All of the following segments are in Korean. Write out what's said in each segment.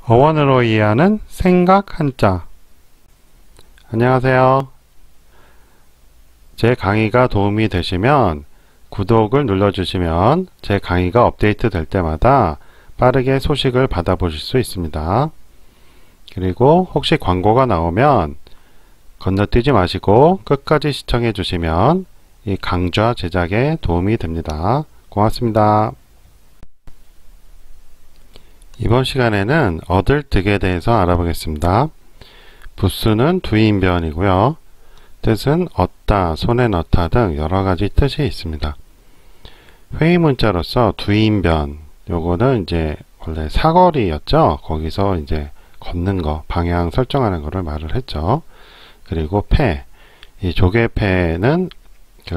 어원으로 이해하는 생각 한자. 안녕하세요. 제 강의가 도움이 되시면 구독을 눌러주시면 제 강의가 업데이트 될 때마다 빠르게 소식을 받아보실 수 있습니다. 그리고 혹시 광고가 나오면 건너뛰지 마시고 끝까지 시청해 주시면 이 강좌 제작에 도움이 됩니다. 고맙습니다. 이번 시간에는 얻을 득에 대해서 알아보겠습니다. 부수는 두인변이고요. 뜻은 얻다, 손에 넣다 등 여러가지 뜻이 있습니다. 회의 문자로서 두인변, 요거는 이제 원래 사거리였죠. 거기서 이제 걷는 거, 방향 설정하는 거를 말을 했죠. 그리고 패, 이 조개패는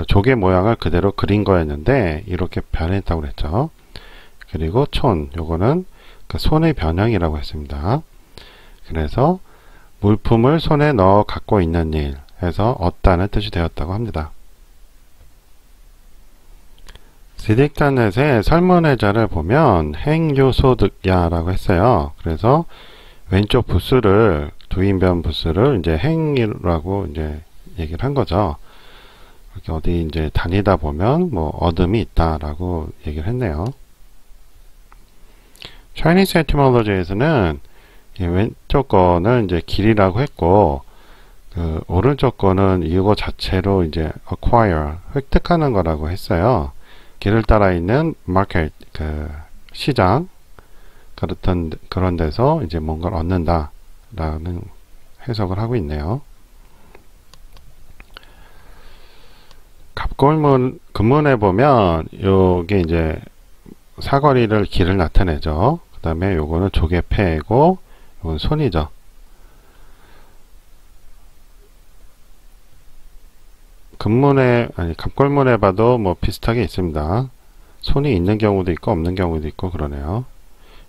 조개 모양을 그대로 그린 거였는데 이렇게 변했다고 그랬죠. 그리고 촌, 요거는 손의 변형이라고 했습니다. 그래서 물품을 손에 넣어 갖고 있는 일 해서 얻다는 뜻이 되었다고 합니다. 시딕타넷의 설문의자를 보면 행요소득야라고 했어요. 그래서 왼쪽 부수를 두인변 부수를 이제 행이라고 이제 얘기를 한 거죠. 이렇게 어디 이제 다니다 보면 뭐 얻음이 있다라고 얘기를 했네요. Chinese etymology에서는 왼쪽 거는 이제 길이라고 했고, 오른쪽 거는 이거 자체로 이제 acquire, 획득하는 거라고 했어요. 길을 따라 있는 market, 시장, 그런 데서 이제 뭔가를 얻는다 라는 해석을 하고 있네요. 갑골문에 보면 요게 이제 사거리를 길을 나타내죠. 그 다음에 요거는 조개패고 요건 손이죠. 갑골문에 봐도 뭐 비슷하게 있습니다. 손이 있는 경우도 있고 없는 경우도 있고 그러네요.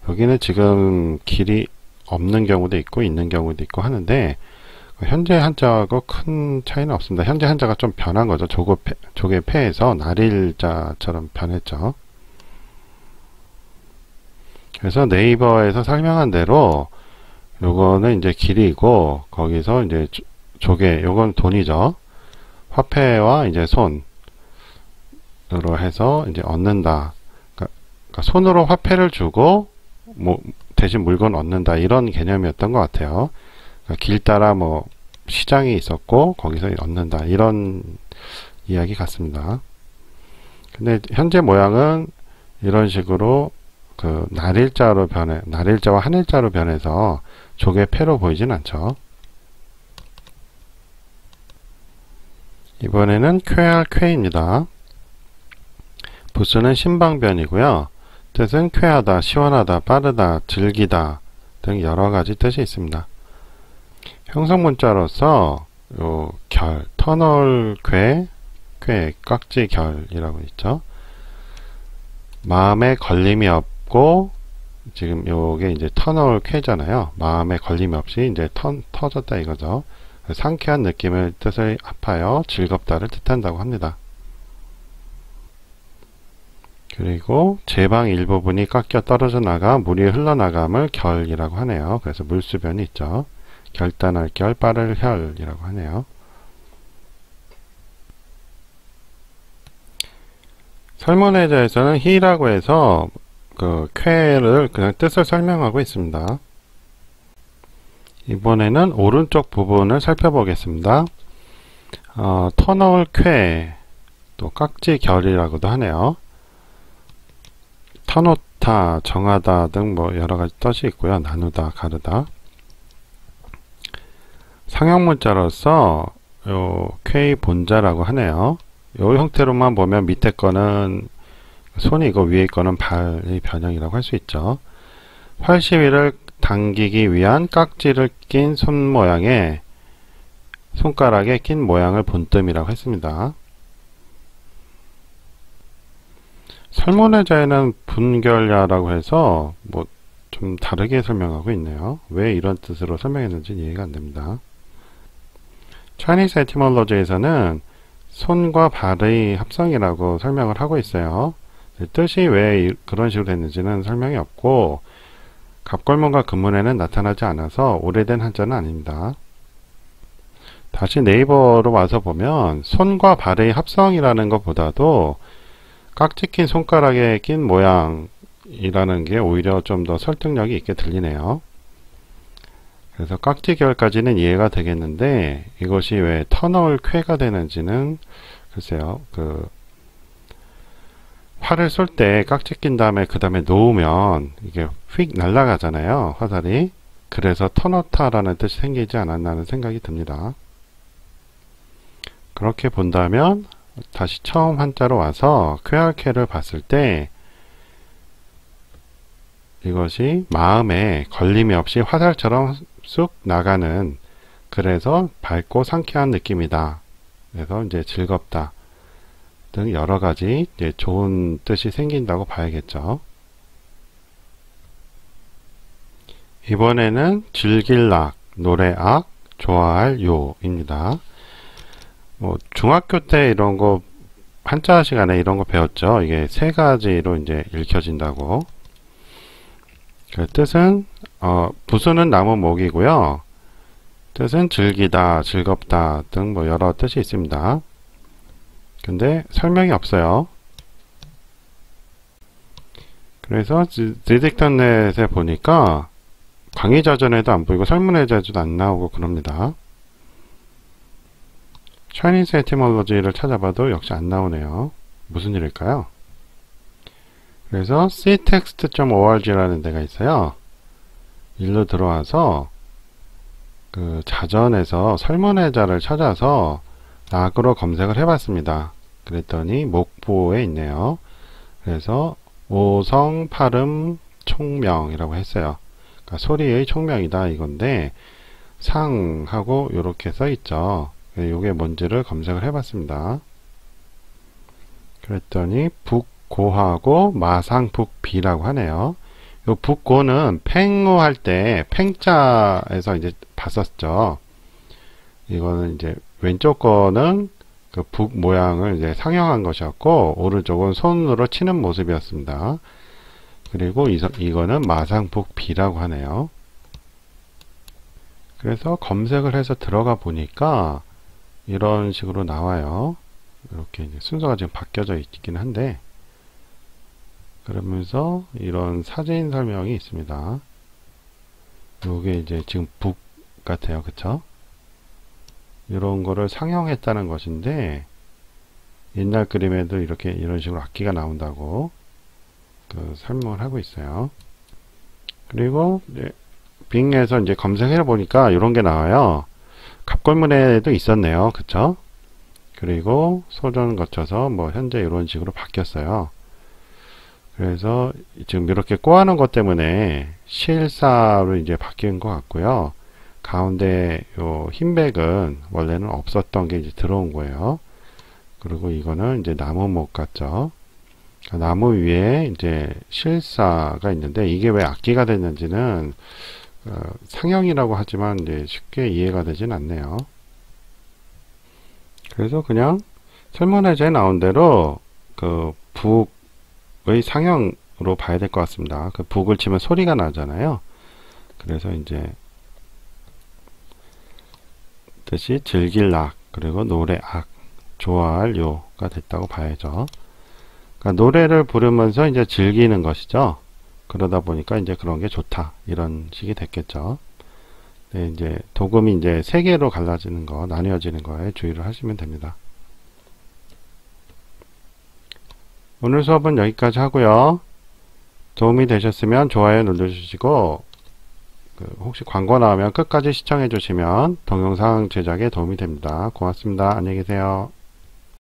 여기는 지금 길이 없는 경우도 있고 있는 경우도 있고 하는데 현재 한자하고 큰 차이는 없습니다. 현재 한자가 좀 변한 거죠. 조개패에서 날일자처럼 변했죠. 그래서 네이버에서 설명한 대로 요거는 이제 길이고 거기서 이제 조개, 요건 돈이죠. 화폐와 이제 손으로 해서 이제 얻는다. 그러니까 손으로 화폐를 주고 뭐 대신 물건 얻는다 이런 개념이었던 것 같아요. 그러니까 길 따라 뭐 시장이 있었고 거기서 얻는다 이런 이야기 같습니다. 근데 현재 모양은 이런 식으로 날일자와 한일자로 변해서 조개패로 보이진 않죠. 이번에는 쾌할 쾌입니다. 부수는 신방변이고요. 뜻은 쾌하다, 시원하다, 빠르다, 즐기다 등 여러가지 뜻이 있습니다. 형성문자로서 결, 터널 쾌, 깍지 결이라고 있죠. 마음에 걸림이 없고 지금 요게 이제 터널 쾌잖아요. 마음에 걸림이 없이 이제 터졌다 이거죠. 상쾌한 느낌을 뜻을 합하여 즐겁다를 뜻한다고 합니다. 그리고 제방 일부분이 깎여 떨어져 나가 물이 흘러나감을 결이라고 하네요. 그래서 물수변이 있죠. 결단할 결, 빠를 혈이라고 하네요. 설문의자에서는 히라고 해서 쾌를 그냥 뜻을 설명하고 있습니다. 이번에는 오른쪽 부분을 살펴보겠습니다. 터널 쾌, 또 깍지 결이라고도 하네요. 터놓다, 정하다 등 뭐 여러가지 뜻이 있고요. 나누다, 가르다. 상형문자로서 쾌의 본자라고 하네요. 요 형태로만 보면 밑에 거는 손이고 위에 거는 발의 변형이라고 할 수 있죠. 활시위를 당기기 위한 깍지를 낀 손 모양의 손가락에 낀 모양을 본뜸이라고 했습니다. 설문의자에는 분결야라고 해서 뭐 좀 다르게 설명하고 있네요. 왜 이런 뜻으로 설명했는지 이해가 안 됩니다. Chinese etymology에서는 손과 발의 합성이라고 설명을 하고 있어요. 뜻이 왜 그런 식으로 됐는지는 설명이 없고 갑골문과 근문에는 나타나지 않아서 오래된 한자는 아닙니다. 다시 네이버로 와서 보면 손과 발의 합성이라는 것보다도 깍지 낀 손가락에 낀 모양이라는 게 오히려 좀 더 설득력이 있게 들리네요. 그래서 깍지 결까지는 이해가 되겠는데 이것이 왜 터널 쾌가 되는지는 글쎄요. 활을 쏠 때 깍지 낀 다음에 그 다음에 놓으면 이게 휙 날아가잖아요. 화살이. 그래서 터놓다라는 뜻이 생기지 않았나 하는 생각이 듭니다. 그렇게 본다면 다시 처음 한자로 와서 쾌활쾌를 봤을 때 이것이 마음에 걸림이 없이 화살처럼 쑥 나가는, 그래서 밝고 상쾌한 느낌이다. 그래서 이제 즐겁다 등 여러 가지 이제 좋은 뜻이 생긴다고 봐야겠죠. 이번에는 즐길락, 노래악, 좋아할 요입니다. 중학교 때 이런 거 한자 시간에 이런 거 배웠죠. 이게 세 가지로 이제 읽혀진다고. 그 뜻은 부수는 나무 목이고요. 뜻은 즐기다, 즐겁다 등 뭐 여러 뜻이 있습니다. 근데 설명이 없어요. 그래서 디딕턴넷에 보니까 강의자전에도 안 보이고 설문의자전도 안 나오고 그럽니다. Chinese etymology를 찾아봐도 역시 안 나오네요. 무슨 일일까요? 그래서 ctext.org라는 데가 있어요. 일로 들어와서 그 자전에서 설문의자를 찾아서 락으로 검색을 해봤습니다. 그랬더니 목보에 있네요. 그래서 오성, 팔음, 총명이라고 했어요. 그러니까 소리의 총명이다 이건데 상하고 이렇게 써있죠. 이게 뭔지를 검색을 해봤습니다. 그랬더니 북고하고 마상북비라고 하네요. 요 북고는 팽우 할 때 팽자에서 이제 봤었죠. 이거는 이제 왼쪽 거는 그 북 모양을 이제 상형한 것이었고 오른쪽은 손으로 치는 모습이었습니다. 그리고 이거는 마상북비라고 하네요. 그래서 검색을 해서 들어가 보니까 이런 식으로 나와요. 이렇게 이제 순서가 지금 바뀌어져 있긴 한데, 그러면서 이런 사진 설명이 있습니다. 요게 이제 지금 북 같아요. 그쵸? 이런 거를 상형했다는 것인데, 옛날 그림에도 이렇게 이런 식으로 악기가 나온다고 설명을 하고 있어요. 그리고 이제 빙에서 이제 검색해 보니까 이런 게 나와요. 갑골문에도 있었네요. 그쵸? 그리고 소전 거쳐서 뭐 현재 이런 식으로 바뀌었어요. 그래서 지금 이렇게 꼬아놓은 것 때문에 실사로 이제 바뀐 것 같고요. 가운데 요 흰백은 원래는 없었던 게 이제 들어온 거예요. 그리고 이거는 이제 나무목 같죠. 나무 위에 이제 실사가 있는데 이게 왜 악기가 됐는지는 상형이라고 하지만 이제 쉽게 이해가 되진 않네요. 그래서 그냥 설문의자에 나온 대로 그 북의 상형으로 봐야 될 것 같습니다. 그 북을 치면 소리가 나잖아요. 그래서 이제 뜻이 즐길락, 그리고 노래악, 좋아할 요가 됐다고 봐야죠. 그러니까 노래를 부르면서 이제 즐기는 것이죠. 그러다 보니까 이제 그런 게 좋다, 이런 식이 됐겠죠. 네, 이제 도금이 이제 세 개로 갈라지는 거, 나뉘어지는 거에 주의를 하시면 됩니다. 오늘 수업은 여기까지 하고요. 도움이 되셨으면 좋아요 눌러주시고, 혹시 광고 나오면 끝까지 시청해 주시면 동영상 제작에 도움이 됩니다. 고맙습니다. 안녕히 계세요.